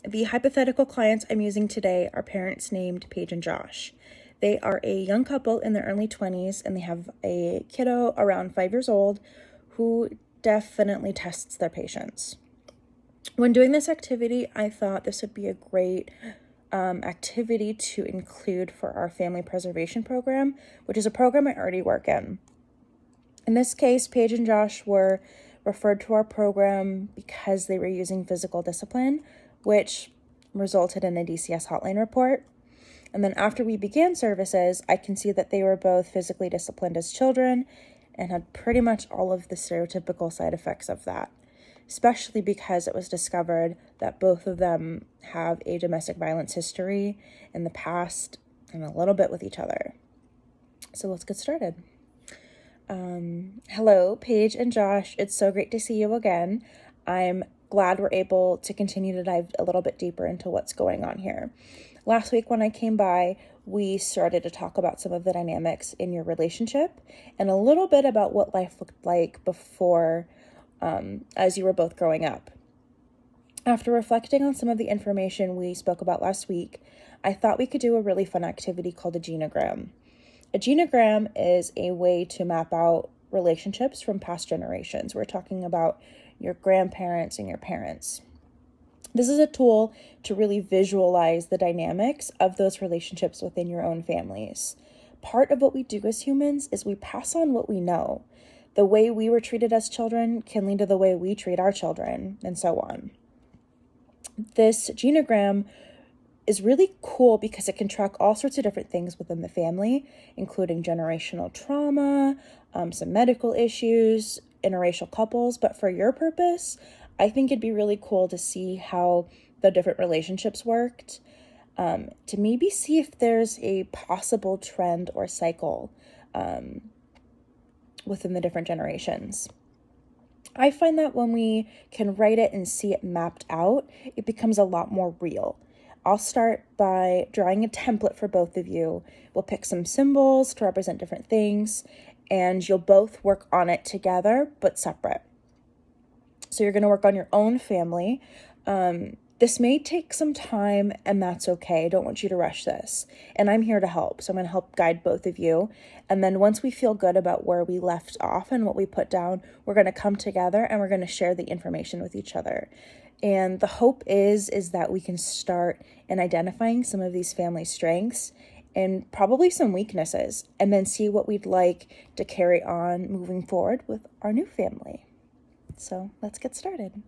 The hypothetical clients I'm using today are parents named Paige and Josh. They are a young couple in their early 20s, and they have a kiddo around 5 years old who definitely tests their patience. When doing this activity, I thought this would be a great activity to include for our family preservation program, which is a program I already work in. In this case, Paige and Josh were referred to our program because they were using physical discipline, which resulted in a DCS hotline report. And then after we began services, I can see that they were both physically disciplined as children and had pretty much all of the stereotypical side effects of that, especially because it was discovered that both of them have a domestic violence history in the past and a little bit with each other. So let's get started. Hello, Paige and Josh. It's so great to see you again. I'm glad we're able to continue to dive a little bit deeper into what's going on here. Last week when I came by, we started to talk about some of the dynamics in your relationship and a little bit about what life looked like before, as you were both growing up. After reflecting on some of the information we spoke about last week, I thought we could do a really fun activity called a genogram. A genogram is a way to map out relationships from past generations. We're talking about your grandparents and your parents. This is a tool to really visualize the dynamics of those relationships within your own families. Part of what we do as humans is we pass on what we know. The way we were treated as children can lead to the way we treat our children, and so on. This genogram is really cool because it can track all sorts of different things within the family, including generational trauma, some medical issues, interracial couples. But for your purpose, I think it'd be really cool to see how the different relationships worked, to maybe see if there's a possible trend or cycle within the different generations. I find that when we can write it and see it mapped out, it becomes a lot more real. I'll start by drawing a template for both of you. We'll pick some symbols to represent different things, and you'll both work on it together, but separate. So you're going to work on your own family. This may take some time, and that's okay. I don't want you to rush this. And I'm here to help. So I'm going to help guide both of you. And then once we feel good about where we left off and what we put down, we're going to come together and we're going to share the information with each other. And the hope is that we can start in identifying some of these family strengths and probably some weaknesses, and then see what we'd like to carry on moving forward with our new family. So let's get started.